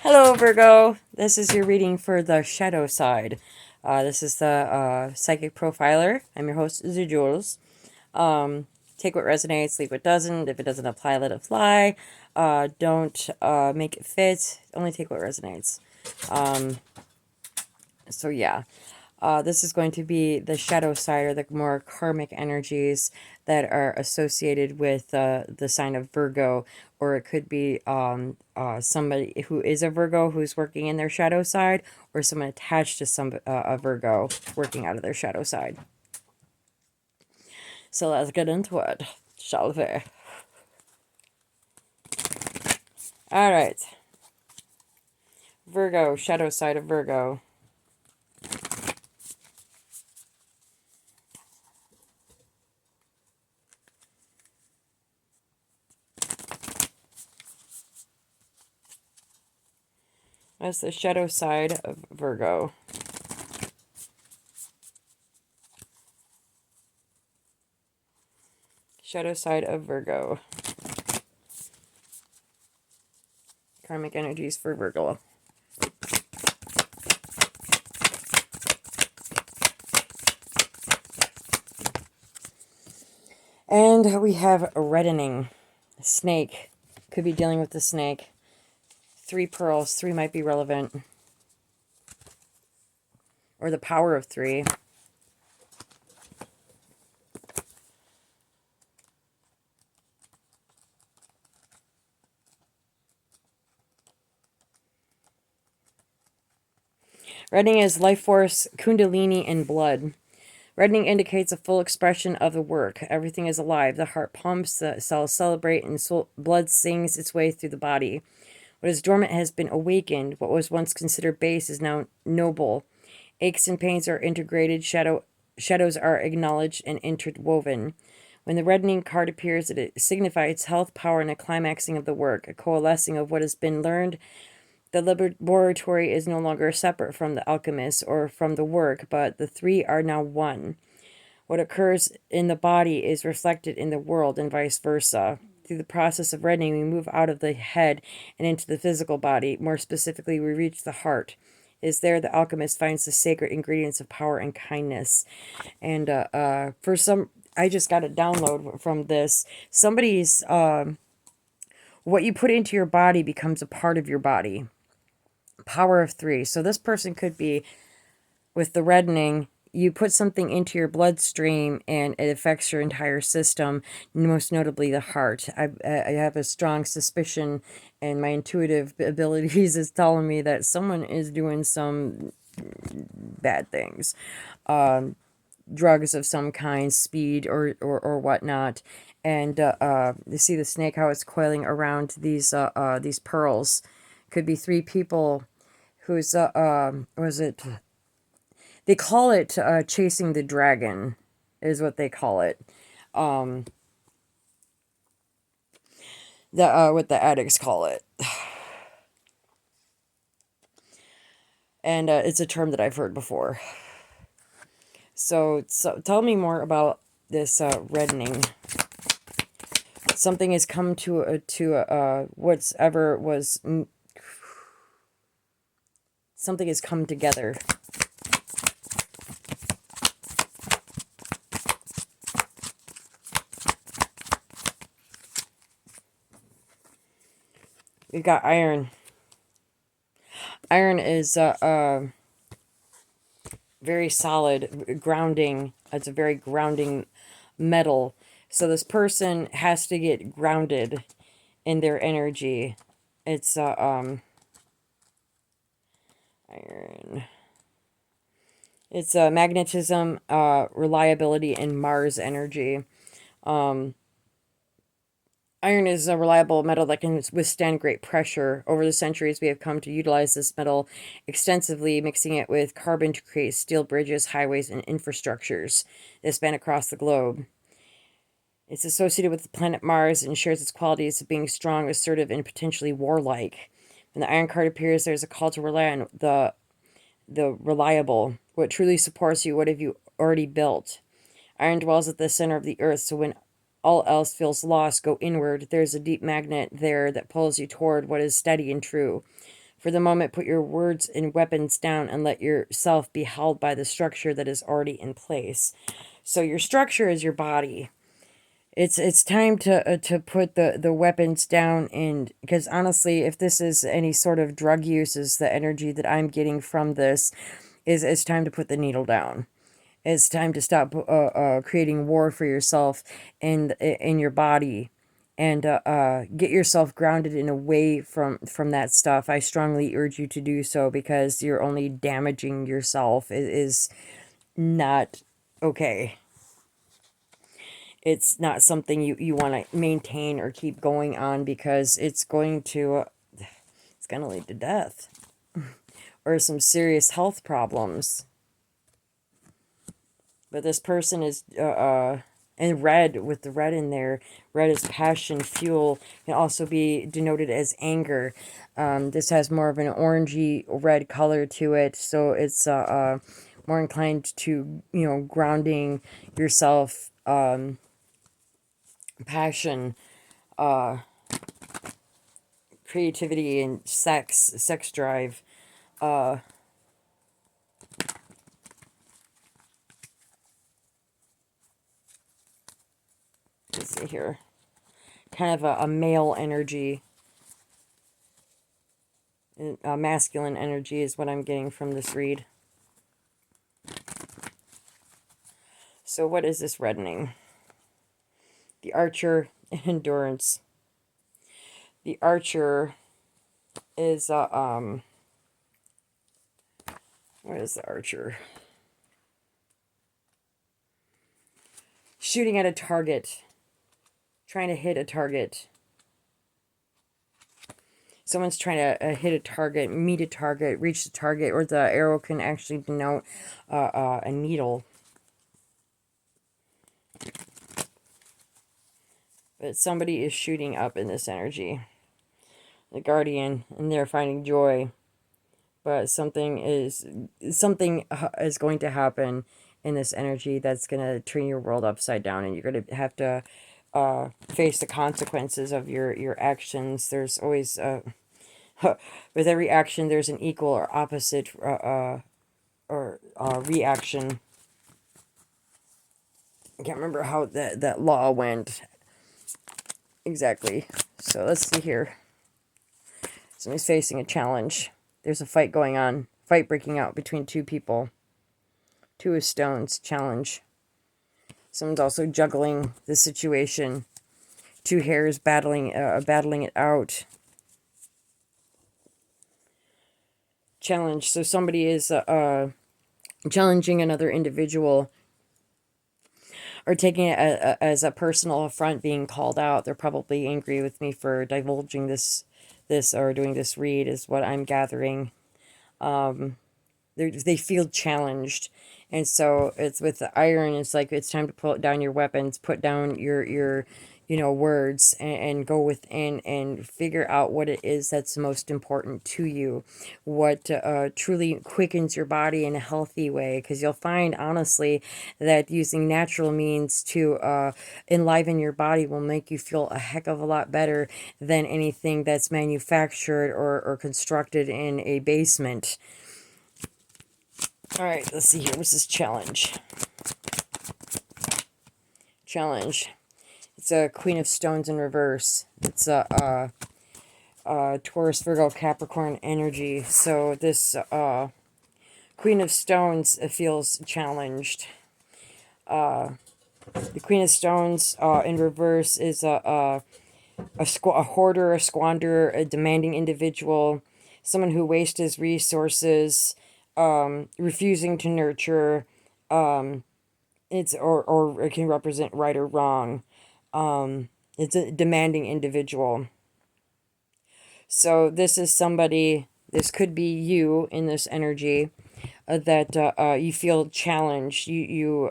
Hello, Virgo. This is your reading for the shadow side. This is the psychic profiler. I'm your host, Zejewels. Take what resonates, leave what doesn't. If it doesn't apply, let it fly. Don't make it fit. Only take what resonates. So yeah, this is going to be the shadow side, or the more karmic energies that are associated with the sign of Virgo, or it could be somebody who is a Virgo who's working in their shadow side, or someone attached to a Virgo working out of their shadow side. So let's get into it, shall we? All right, Virgo, shadow side of Virgo. That's the shadow side of Virgo. Shadow side of Virgo. Karmic energies for Virgo. And we have a reddening. Snake. Could be dealing with the snake. 3 pearls. 3 might be relevant. Or the power of 3. Reddening is life force, kundalini, and blood. Reddening indicates a full expression of the work. Everything is alive. The heart pumps, the cells celebrate, and blood sings its way through the body. What is dormant has been awakened. What was once considered base is now noble. Aches and pains are integrated. Shadows are acknowledged and interwoven. When the reddening card appears, it signifies health, power, and a climaxing of the work, a coalescing of what has been learned. The laboratory is no longer separate from the alchemist or from the work, but the 3 are now one. What occurs in the body is reflected in the world, and vice versa. Through the process of reddening, we move out of the head and into the physical body. More specifically, we reach the heart. It is there the alchemist finds the sacred ingredients of power and kindness. And for some, I just got a download from this. Somebody's, what you put into your body becomes a part of your body. Power of 3. So this person could be, with the reddening, you put something into your bloodstream and it affects your entire system, most notably the heart. I have a strong suspicion, and my intuitive abilities is telling me that someone is doing some bad things. Drugs of some kind, speed or whatnot. And you see the snake, how it's coiling around these pearls. Could be 3 people who's, was it... They call it chasing the dragon, is what they call it. What the addicts call it. And it's a term that I've heard before. So tell me more about this reddening. Something has come to whatever was... Something has come together. We've got iron. Iron is very solid, grounding. It's a very grounding metal. So this person has to get grounded in their energy. It's iron. It's magnetism, reliability, and Mars energy. Iron is a reliable metal that can withstand great pressure. Over the centuries, we have come to utilize this metal extensively, mixing it with carbon to create steel bridges, highways, and infrastructures that span across the globe. It's associated with the planet Mars and shares its qualities of being strong, assertive, and potentially warlike. When the iron card appears, there's a call to rely on the reliable. What truly supports you? What have you already built? Iron dwells at the center of the earth, so when all else feels lost, go inward. There's a deep magnet there that pulls you toward what is steady and true. For the moment, put your words and weapons down and let yourself be held by the structure that is already in place. So your structure is your body. It's time to put the weapons down, and because honestly, if this is any sort of drug use, is the energy that I'm getting from this, is it's time to put the needle down. It's time to stop creating war for yourself and in your body, and get yourself grounded and away from that stuff. I strongly urge you to do so, because you're only damaging yourself. It is not okay. It's not something you want to maintain or keep going on, because it's going to lead to death or some serious health problems. But this person is and red, with the red in there. Red is passion, fuel. Can also be denoted as anger. This has more of an orangey red color to it, so it's more inclined to, grounding yourself, passion, creativity, and sex drive. Let's see here. Kind of a male energy. Masculine energy is what I'm getting from this read. So what is this reddening? The Archer and Endurance. The Archer is what is the Archer? Shooting at a target. Trying to hit a target. Someone's trying to hit a target, meet a target, reach the target, or the arrow can actually denote a needle. But somebody is shooting up in this energy. The Guardian, and they're finding joy. But something is going to happen in this energy that's going to turn your world upside down, and you're going to have to face the consequences of your actions. There's always with every action there's an equal or opposite reaction. I can't remember how that law went exactly. So let's see here. Somebody's facing a challenge. There's a fight going on. Fight breaking out between two people. Two of Stones. Challenge. Someone's also juggling the situation. Two hairs battling it out. Challenge. So somebody is challenging another individual, or taking it as a personal affront, being called out. They're probably angry with me for divulging this or doing this read, is what I'm gathering. They feel challenged, and so it's with the iron. It's like it's time to put down your weapons, put down your words, and go within and figure out what it is that's most important to you, what truly quickens your body in a healthy way. Because you'll find, honestly, that using natural means to enliven your body will make you feel a heck of a lot better than anything that's manufactured or constructed in a basement. All right, let's see here. What's this challenge? Challenge. It's a Queen of Stones in reverse. It's a Taurus, Virgo, Capricorn energy. So this Queen of Stones feels challenged. The Queen of Stones in reverse is a hoarder, a squanderer, a demanding individual, someone who wastes his resources, refusing to nurture. It's or it can represent right or wrong. It's a demanding individual. So this is somebody, this could be you in this energy, that you feel challenged. You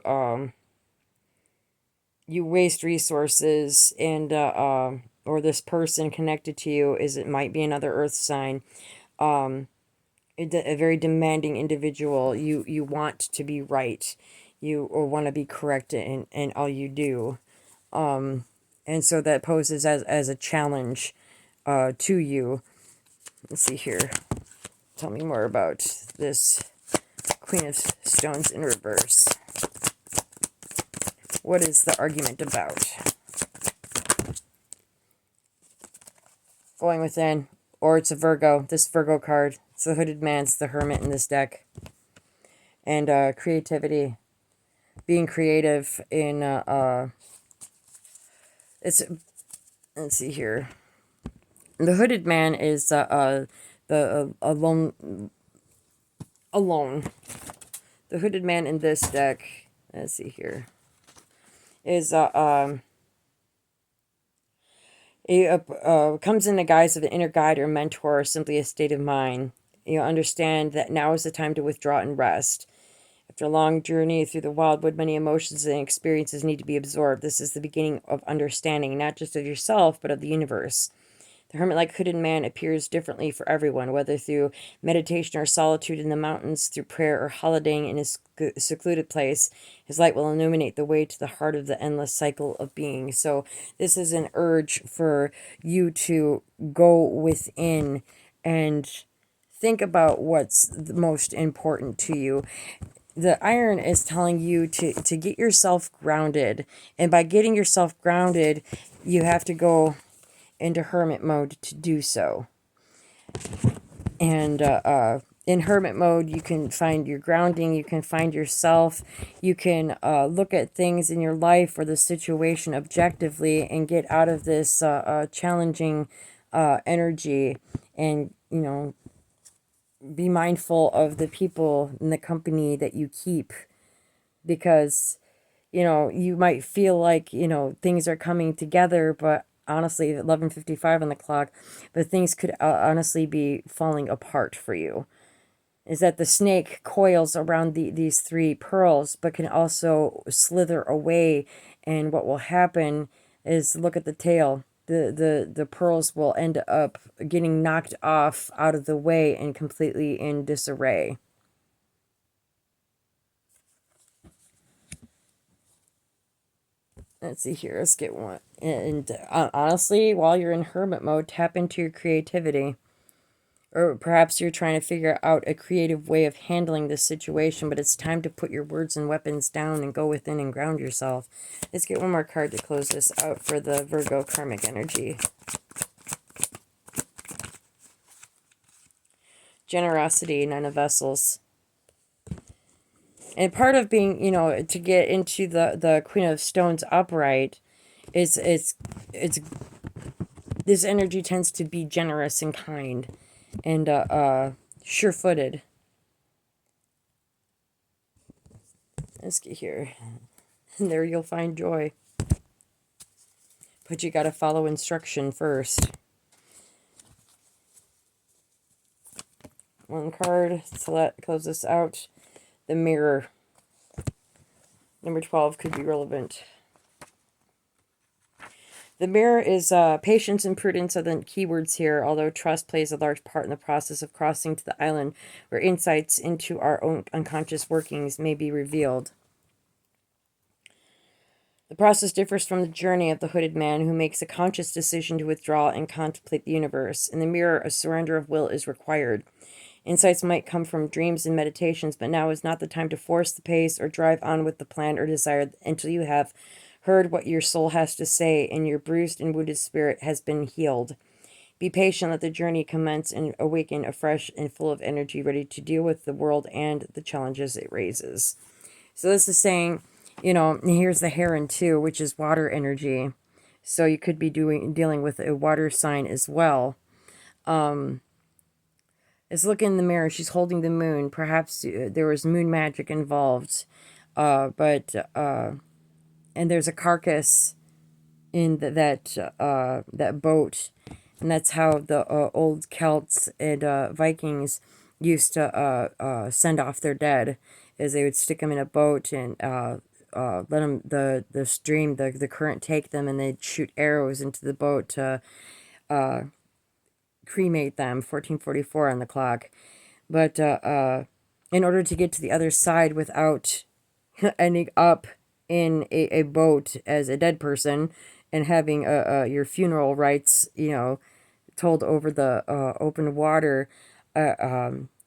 waste resources, and or this person connected to you it might be another earth sign. A very demanding individual. You want to be right. You or want to be correct in all you do. And so that poses as a challenge to you. Let's see here. Tell me more about this Queen of Stones in reverse. What is the argument about? Going within, or it's a Virgo. This Virgo card. It's the Hooded Man. It's the Hermit in this deck. And creativity. Being creative in, it's, let's see here. The Hooded Man is alone. The Hooded Man in this deck, let's see here, is comes in the guise of an inner guide or mentor, or simply a state of mind. You understand that now is the time to withdraw and rest. After a long journey through the wildwood, many emotions and experiences need to be absorbed. This is the beginning of understanding, not just of yourself, but of the universe. The hermit-like hooded man appears differently for everyone, whether through meditation or solitude in the mountains, through prayer or holidaying in a secluded place. His light will illuminate the way to the heart of the endless cycle of being. So this is an urge for you to go within and think about what's the most important to you. The iron is telling you to get yourself grounded. And by getting yourself grounded, you have to go into hermit mode to do so. And in hermit mode, you can find your grounding, you can find yourself, you can look at things in your life or the situation objectively and get out of this challenging energy, and, you know, be mindful of the people and the company that you keep, because, you know, you might feel like, you know, things are coming together, but honestly, 11:55 on the clock, but things could honestly be falling apart for you. Is that the snake coils around these three pearls, but can also slither away, and what will happen is, look at the tail. The pearls will end up getting knocked off out of the way and completely in disarray. Let's see here. Let's get one. And honestly, while you're in hermit mode, tap into your creativity. Or perhaps you're trying to figure out a creative way of handling this situation, but it's time to put your words and weapons down and go within and ground yourself. Let's get one more card to close this out for the Virgo karmic energy. Generosity, Nine of Vessels. And part of being, you know, to get into the Queen of Stones upright is this energy tends to be generous and kind and sure-footed. Let's get here. And there you'll find joy. But you got to follow instruction first. One card to close this out. The Mirror. Number 12 could be relevant. The Mirror is patience and prudence are the keywords here, although trust plays a large part in the process of crossing to the island, where insights into our own unconscious workings may be revealed. The process differs from the journey of the hooded man, who makes a conscious decision to withdraw and contemplate the universe. In the Mirror, a surrender of will is required. Insights might come from dreams and meditations, but now is not the time to force the pace or drive on with the plan or desire until you have heard what your soul has to say and your bruised and wounded spirit has been healed. Be patient, let the journey commence and awaken afresh and full of energy, ready to deal with the world and the challenges it raises. So this is saying, you know, here's the Heron too, which is water energy. So you could be dealing with a water sign as well. Is look in the mirror. She's holding the moon. Perhaps there was moon magic involved. And there's a carcass in that boat. And that's how the old Celts and Vikings used to send off their dead, is they would stick them in a boat and let them, the stream, the current take them, and they'd shoot arrows into the boat to cremate them. 1444 on the clock. But in order to get to the other side without ending up in a boat as a dead person and having your funeral rites, you know, told over the open water,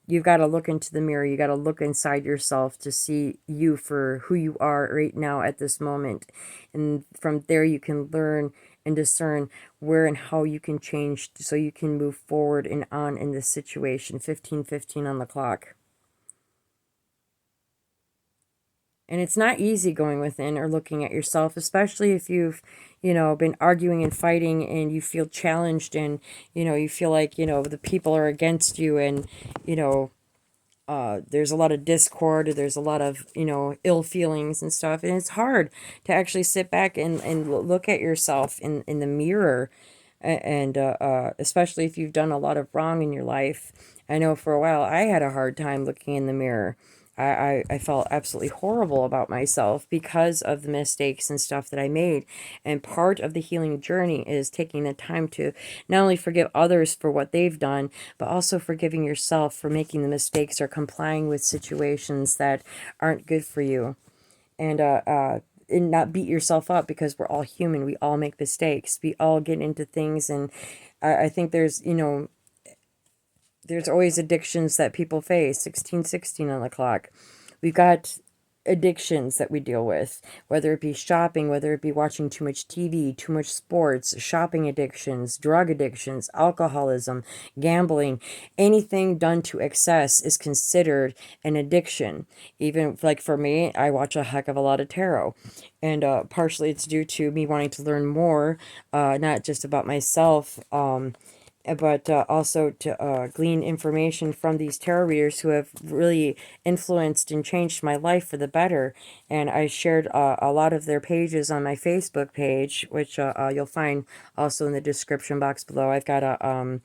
you've got to look into the mirror. You got to look inside yourself to see you for who you are right now at this moment. And from there, you can learn and discern where and how you can change so you can move forward and on in this situation. 15:15 on the clock. And it's not easy going within or looking at yourself, especially if you've, been arguing and fighting and you feel challenged and, you feel like, the people are against you and, there's a lot of discord, or there's a lot of, ill feelings and stuff. And it's hard to actually sit back and look at yourself in the mirror. And especially if you've done a lot of wrong in your life. I know for a while I had a hard time looking in the mirror. I felt absolutely horrible about myself because of the mistakes and stuff that I made. And part of the healing journey is taking the time to not only forgive others for what they've done, but also forgiving yourself for making the mistakes or complying with situations that aren't good for you. And not beat yourself up, because we're all human. We all make mistakes. We all get into things. And I think there's always addictions that people face. 16:16 on the clock. We've got addictions that we deal with, whether it be shopping, whether it be watching too much TV, too much sports, shopping addictions, drug addictions, alcoholism, gambling. Anything done to excess is considered an addiction. Even like for me, I watch a heck of a lot of tarot. And partially it's due to me wanting to learn more, not just about myself, but also to glean information from these tarot readers who have really influenced and changed my life for the better. And I shared a lot of their pages on my Facebook page, which you'll find also in the description box below. I've got a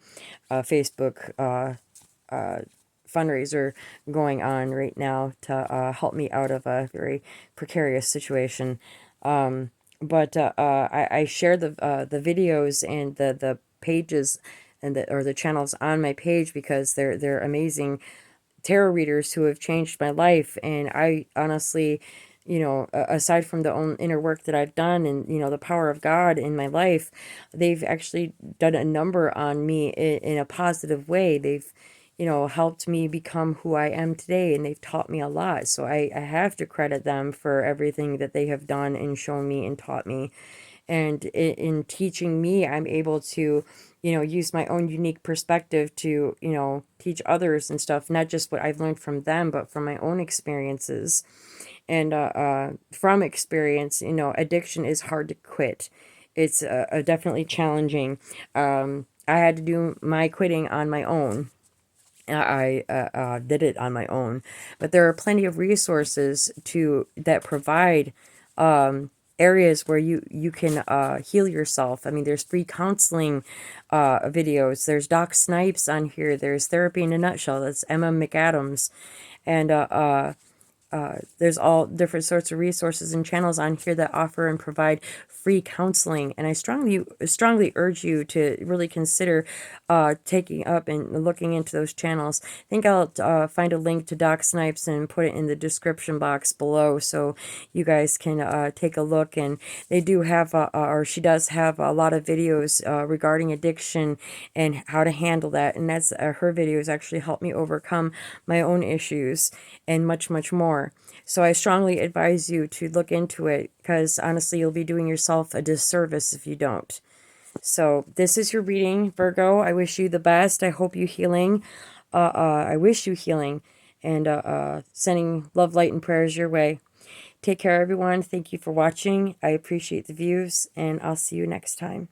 Facebook fundraiser going on right now to help me out of a very precarious situation. But I share the videos and the pages and the channels on my page, because they're amazing tarot readers who have changed my life. And I honestly, aside from the own inner work that I've done and, the power of God in my life, they've actually done a number on me in a positive way. They've, helped me become who I am today, and they've taught me a lot. So I have to credit them for everything that they have done and shown me and taught me. And in teaching me, I'm able to, use my own unique perspective to, teach others and stuff, not just what I've learned from them, but from my own experiences. And from experience, addiction is hard to quit. It's definitely challenging. I had to do my quitting on my own. I did it on my own, but there are plenty of resources that provide areas where you can heal yourself. I mean, there's free counseling videos. There's Doc Snipes on here. There's Therapy in a Nutshell. That's Emma McAdams. And there's all different sorts of resources and channels on here that offer and provide free counseling. And I strongly urge you to really consider taking up and looking into those channels. I think I'll find a link to Doc Snipes and put it in the description box below, so you guys can take a look. And they do have, or she does have, a lot of videos regarding addiction and how to handle that. And that's her videos actually helped me overcome my own issues and much, much more. So I strongly advise you to look into it, because honestly, you'll be doing yourself a disservice if you don't. So this is your reading, Virgo. I wish you the best. I hope you healing. I wish you healing, and sending love, light, and prayers your way. Take care, everyone. Thank you for watching. I appreciate the views, and I'll see you next time.